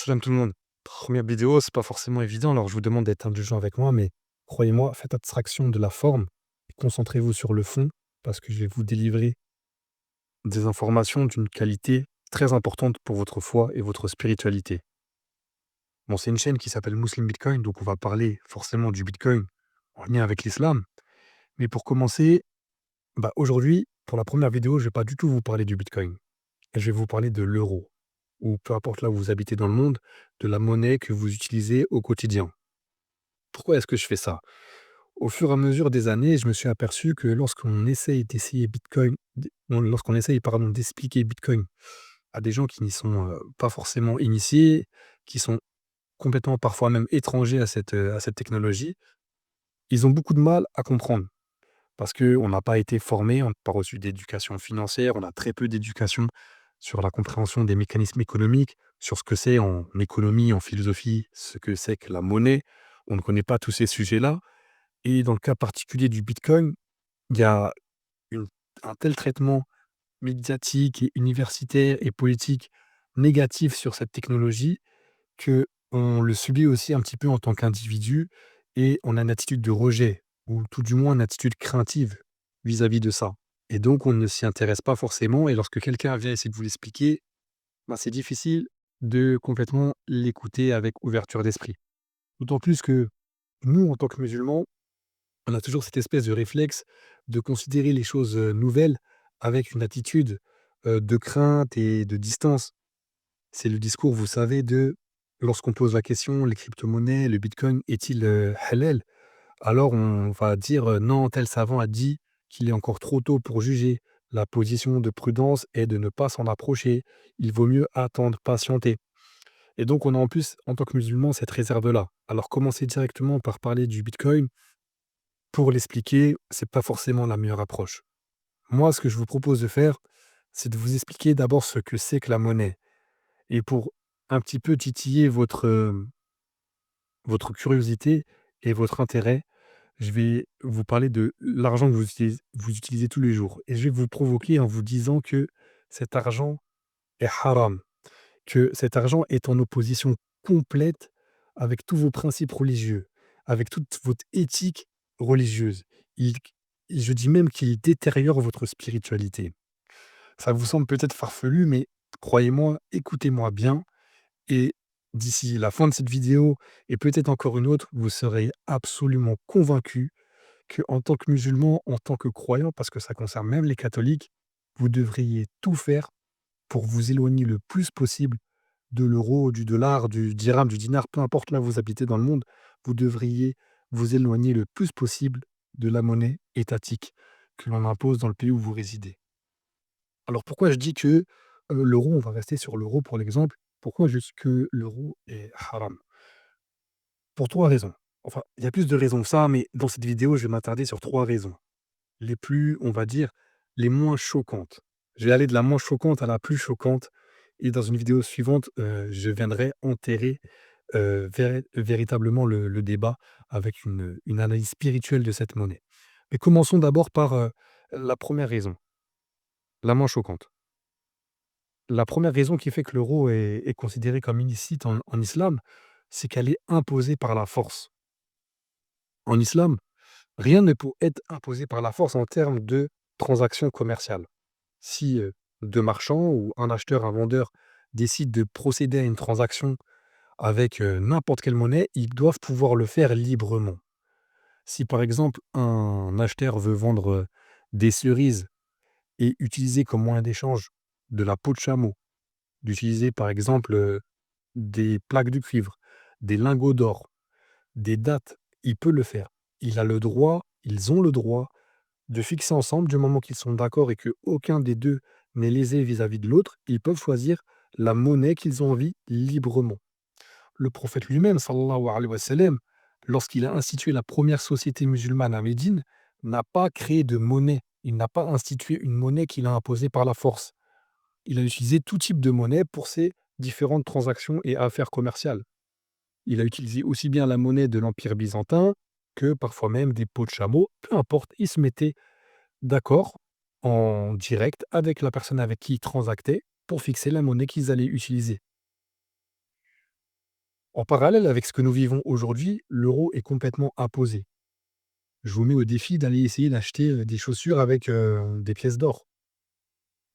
Salam tout le monde. Première vidéo, c'est pas forcément évident, alors je vous demande d'être indulgent avec moi, mais croyez-moi, faites abstraction de la forme et concentrez-vous sur le fond, parce que je vais vous délivrer des informations d'une qualité très importante pour votre foi et votre spiritualité. Bon, c'est une chaîne qui s'appelle Muslim Bitcoin, donc on va parler forcément du Bitcoin en lien avec l'islam. Mais pour commencer, aujourd'hui, pour la première vidéo, je vais pas du tout vous parler du Bitcoin. Je vais vous parler de l'euro, ou peu importe là où vous habitez dans le monde, de la monnaie que vous utilisez au quotidien. Pourquoi est-ce que je fais ça? Au fur et à mesure des années, je me suis aperçu que lorsqu'on essaye, pardon, d'expliquer Bitcoin à des gens qui n'y sont pas forcément initiés, qui sont complètement parfois même étrangers à cette technologie, ils ont beaucoup de mal à comprendre. Parce qu'on n'a pas été formé, on n'a pas reçu d'éducation financière, on a très peu d'éducation sur la compréhension des mécanismes économiques, sur ce que c'est en économie, en philosophie, ce que c'est que la monnaie. On ne connaît pas tous ces sujets-là. Et dans le cas particulier du Bitcoin, il y a une un tel traitement médiatique et universitaire et politique négatif sur cette technologie que on le subit aussi un petit peu en tant qu'individu et on a une attitude de rejet ou tout du moins une attitude craintive vis-à-vis de ça. Et donc on ne s'y intéresse pas forcément et lorsque quelqu'un vient essayer de vous l'expliquer, c'est difficile de complètement l'écouter avec ouverture d'esprit. D'autant plus que nous, en tant que musulmans, on a toujours cette espèce de réflexe de considérer les choses, nouvelles avec une attitude, de crainte et de distance. C'est le discours, vous savez, de lorsqu'on pose la question: «Les cryptomonnaies, le bitcoin est-il, halal?» Alors on va dire, «Non, tel savant a dit qu'il est encore trop tôt pour juger. La position de prudence est de ne pas s'en approcher. Il vaut mieux attendre, patienter». Et donc on a en plus, en tant que musulman, cette réserve-là. Alors commencer directement par parler du bitcoin, pour l'expliquer, c'est pas forcément la meilleure approche. Moi, ce que je vous propose de faire, c'est de vous expliquer d'abord ce que c'est que la monnaie. Et pour un petit peu titiller votre curiosité et votre intérêt, je vais vous parler de l'argent que vous utilisez tous les jours. Et je vais vous provoquer en vous disant que cet argent est haram, que cet argent est en opposition complète avec tous vos principes religieux, avec toute votre éthique religieuse. Il Je dis même qu'il détériore votre spiritualité. Ça vous semble peut-être farfelu, mais croyez-moi, écoutez-moi bien et d'ici la fin de cette vidéo et peut-être encore une autre, vous serez absolument convaincu que en tant que musulman, en tant que croyant, parce que ça concerne même les catholiques, vous devriez tout faire pour vous éloigner le plus possible de l'euro, du dollar, du dirham, du dinar, peu importe là où vous habitez dans le monde, vous devriez vous éloigner le plus possible de la monnaie étatique que l'on impose dans le pays où vous résidez. Alors pourquoi je dis que, l'euro, on va rester sur l'euro pour l'exemple, pourquoi je dis que l'euro est haram? Pour 3 raisons. Enfin, il y a plus de raisons que ça, mais dans cette vidéo, je vais m'attarder sur 3 raisons. Les plus, on va dire, les moins choquantes. Je vais aller de la moins choquante à la plus choquante et dans une vidéo suivante, je viendrai enterrer, véritablement le débat avec une analyse spirituelle de cette monnaie. Mais commençons d'abord par, la première raison, la moins choquante. La première raison qui fait que l'euro est considéré comme illicite en islam, c'est qu'elle est imposée par la force. En islam, rien ne peut être imposé par la force en termes de transactions commerciales. Si, 2 marchands ou un acheteur, un vendeur décident de procéder à une transaction avec, n'importe quelle monnaie, ils doivent pouvoir le faire librement. Si par exemple un acheteur veut vendre, des cerises et utiliser comme moyen d'échange de la peau de chameau, d'utiliser par exemple, des plaques de cuivre, des lingots d'or, des dates, il peut le faire. Ils ont le droit de fixer ensemble, du moment qu'ils sont d'accord et qu'aucun des 2 n'est lésé vis-à-vis de l'autre, ils peuvent choisir la monnaie qu'ils ont envie librement. Le prophète lui-même, sallallahu alayhi wa sallam, lorsqu'il a institué la première société musulmane à Médine, n'a pas créé de monnaie. Il n'a pas institué une monnaie qu'il a imposée par la force. Il a utilisé tout type de monnaie pour ses différentes transactions et affaires commerciales. Il a utilisé aussi bien la monnaie de l'Empire byzantin que parfois même des peaux de chameau, peu importe, il se mettait d'accord en direct avec la personne avec qui ils transactaient pour fixer la monnaie qu'ils allaient utiliser. En parallèle avec ce que nous vivons aujourd'hui, l'euro est complètement imposé. Je vous mets au défi d'aller essayer d'acheter, des chaussures avec, des pièces d'or.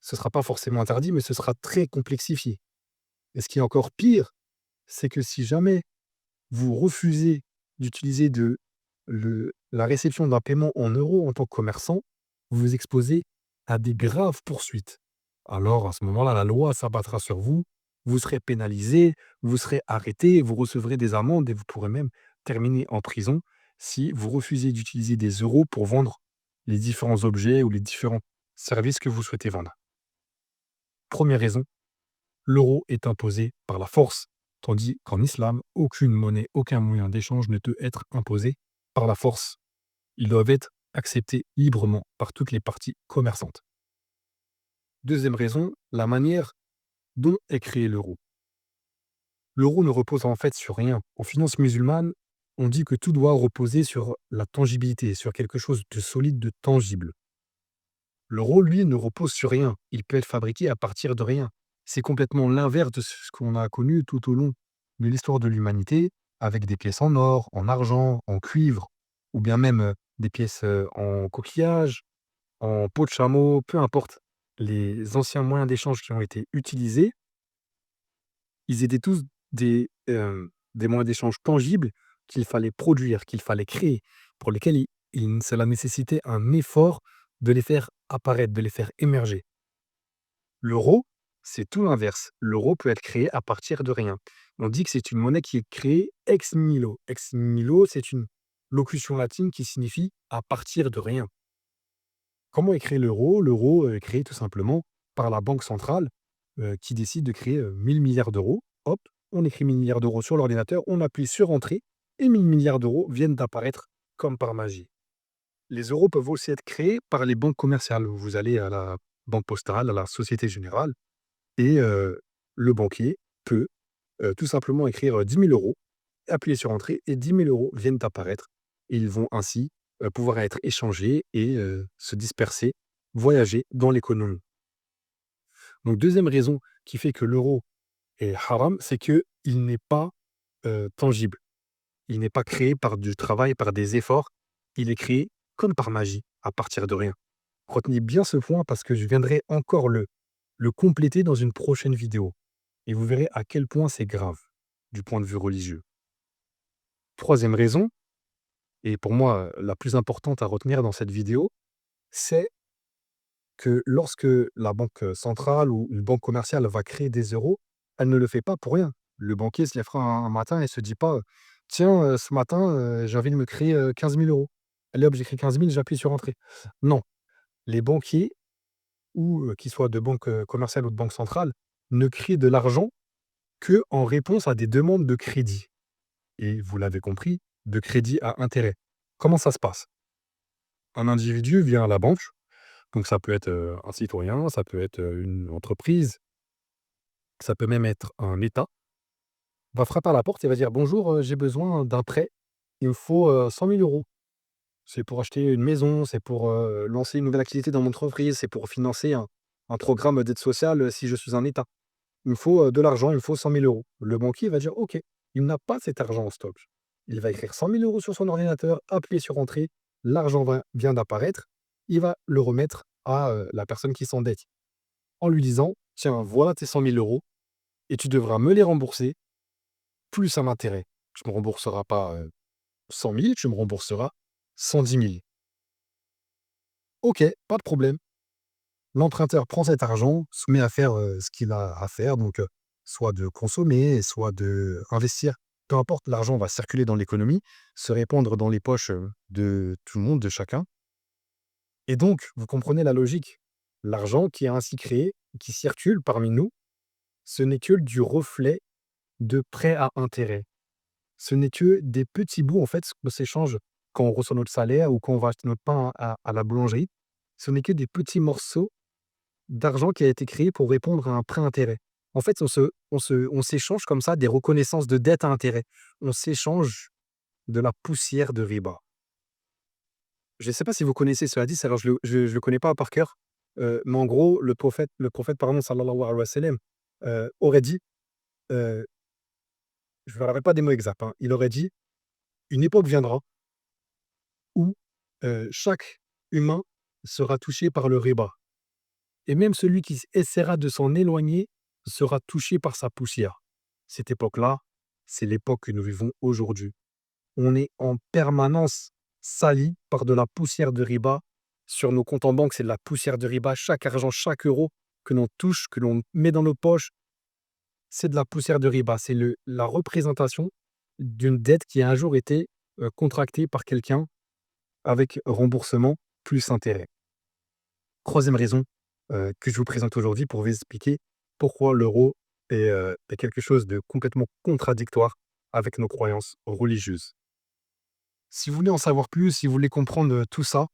Ce ne sera pas forcément interdit, mais ce sera très complexifié. Et ce qui est encore pire, c'est que si jamais vous refusez d'utiliser la réception d'un paiement en euros en tant que commerçant, vous vous exposez à des graves poursuites. Alors, à ce moment-là, la loi s'abattra sur vous, vous serez pénalisé, vous serez arrêté, vous recevrez des amendes et vous pourrez même terminer en prison si vous refusez d'utiliser des euros pour vendre les différents objets ou les différents services que vous souhaitez vendre. Première raison, l'euro est imposé par la force, tandis qu'en islam, aucune monnaie, aucun moyen d'échange ne peut être imposé par la force. Ils doivent être acceptés librement par toutes les parties commerçantes. Deuxième raison, la manière dont est créé l'euro. L'euro ne repose en fait sur rien. En finance musulmane, on dit que tout doit reposer sur la tangibilité, sur quelque chose de solide, de tangible. L'euro, lui, ne repose sur rien. Il peut être fabriqué à partir de rien. C'est complètement l'inverse de ce qu'on a connu tout au long de l'histoire de l'humanité, avec des pièces en or, en argent, en cuivre, ou bien même des pièces en coquillage, en peau de chameau, peu importe. Les anciens moyens d'échange qui ont été utilisés, ils étaient tous des moyens d'échange tangibles qu'il fallait produire, qu'il fallait créer, pour lesquels cela nécessitait un effort de les faire apparaître, de les faire émerger. L'euro, c'est tout l'inverse. L'euro peut être créé à partir de rien. On dit que c'est une monnaie qui est créée ex nihilo. Ex nihilo, c'est une locution latine qui signifie à partir de rien. Comment est créé l'euro? L'euro est créé tout simplement par la banque centrale qui décide de créer 1000 milliards d'euros. Hop, on écrit 1000 milliards d'euros sur l'ordinateur, on appuie sur Entrée et 1000 milliards d'euros viennent d'apparaître comme par magie. Les euros peuvent aussi être créés par les banques commerciales. Vous allez à la banque postale, à la Société Générale, et le banquier peut tout simplement écrire 10 000 euros, appuyer sur Entrée, et 10 000 euros viennent apparaître. Et ils vont ainsi pouvoir être échangés et se disperser, voyager dans l'économie. Donc, deuxième raison qui fait que l'euro est haram, c'est qu'il n'est pas tangible. Il n'est pas créé par du travail, par des efforts. Il est créé comme par magie, à partir de rien. Retenez bien ce point parce que je viendrai encore le compléter dans une prochaine vidéo. Et vous verrez à quel point c'est grave du point de vue religieux. Troisième raison, et pour moi la plus importante à retenir dans cette vidéo, c'est que lorsque la banque centrale ou une banque commerciale va créer des euros, elle ne le fait pas pour rien. Le banquier se lèvera un matin et se dit pas tiens, ce matin, j'ai envie de me créer 15 000 euros. Allez hop, j'écris 15 000, j'appuie sur entrée. Non, les banquiers, ou qu'ils soient de banque commerciale ou de banque centrale, ne créent de l'argent que en réponse à des demandes de crédit. Et vous l'avez compris, de crédit à intérêt. Comment ça se passe? Un individu vient à la banque, donc ça peut être un citoyen, ça peut être une entreprise, ça peut même être un État, va frapper à la porte et va dire bonjour, j'ai besoin d'un prêt, il me faut 100 000 euros. C'est pour acheter une maison, c'est pour lancer une nouvelle activité dans mon entreprise, c'est pour financer un programme d'aide sociale si je suis un État. Il me faut de l'argent, il me faut 100 000 euros. Le banquier va dire ok, il n'a pas cet argent en stock. Il va écrire 100 000 euros sur son ordinateur, appuyer sur entrée, l'argent vient d'apparaître, il va le remettre à la personne qui s'endette en lui disant tiens, voilà tes 100 000 euros et tu devras me les rembourser plus un intérêt. Tu ne me rembourseras pas 100 000, tu me rembourseras 110 000. Ok, pas de problème. L'emprunteur prend cet argent, se met à faire ce qu'il a à faire, donc soit de consommer, soit de investir. Peu importe, l'argent va circuler dans l'économie, se répandre dans les poches de tout le monde, de chacun. Et donc, vous comprenez la logique. L'argent qui est ainsi créé, qui circule parmi nous, ce n'est que du reflet de prêt à intérêt. Ce n'est que des petits bouts, en fait, qu'on s'échange quand on reçoit notre salaire ou quand on va acheter notre pain à la boulangerie. Ce n'est que des petits morceaux d'argent qui a été créé pour répondre à un prêt intérêt. En fait, on s'échange comme ça des reconnaissances de dette à intérêt. On s'échange de la poussière de riba. Je ne sais pas si vous connaissez ce hadith, alors je le connais pas par cœur, mais en gros, le prophète pardon, sallallahu alayhi wa sallam, aurait dit, heu je ne me rappelle pas des mots exacts, hein, il aurait dit: «Une époque viendra où, chaque humain sera touché par le riba et même celui qui essaiera de s'en éloigner sera touché par sa poussière». Cette époque-là, c'est l'époque que nous vivons aujourd'hui. On est en permanence sali par de la poussière de riba. Sur nos comptes en banque, c'est de la poussière de riba. Chaque argent, chaque euro que l'on touche, que l'on met dans nos poches, c'est de la poussière de riba. C'est la représentation d'une dette qui a un jour été contractée par quelqu'un avec remboursement plus intérêt. Troisième raison que je vous présente aujourd'hui pour vous expliquer pourquoi l'euro est quelque chose de complètement contradictoire avec nos croyances religieuses. Si vous voulez en savoir plus, si vous voulez comprendre tout ça,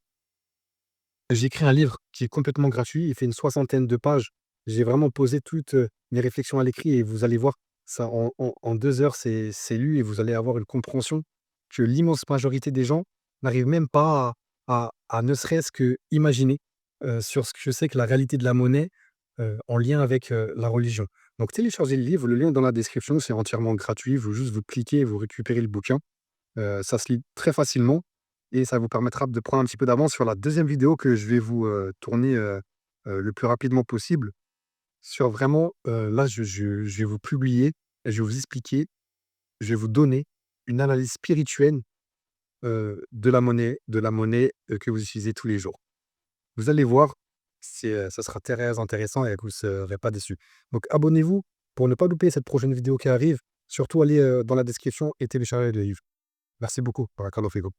j'ai écrit un livre qui est complètement gratuit. Il fait une soixantaine de pages. J'ai vraiment posé toutes mes réflexions à l'écrit et vous allez voir, ça en 2 heures, c'est lu et vous allez avoir une compréhension que l'immense majorité des gens n'arrivent même pas à ne serait-ce que imaginer sur ce que je sais que la réalité de la monnaie en lien avec la religion. Donc téléchargez le livre, le lien est dans la description, c'est entièrement gratuit. Vous juste vous cliquez et vous récupérez le bouquin. Ça se lit très facilement et ça vous permettra de prendre un petit peu d'avance sur la deuxième vidéo que je vais vous tourner le plus rapidement possible. Sur vraiment, là, je vais vous publier et je vais vous expliquer, je vais vous donner une analyse spirituelle de la monnaie que vous utilisez tous les jours. Vous allez voir, ça sera très intéressant et que vous ne serez pas déçus. Donc abonnez-vous pour ne pas louper cette prochaine vidéo qui arrive. Surtout allez dans la description et téléchargez le livre. Merci beaucoup. Barakallahu fikum.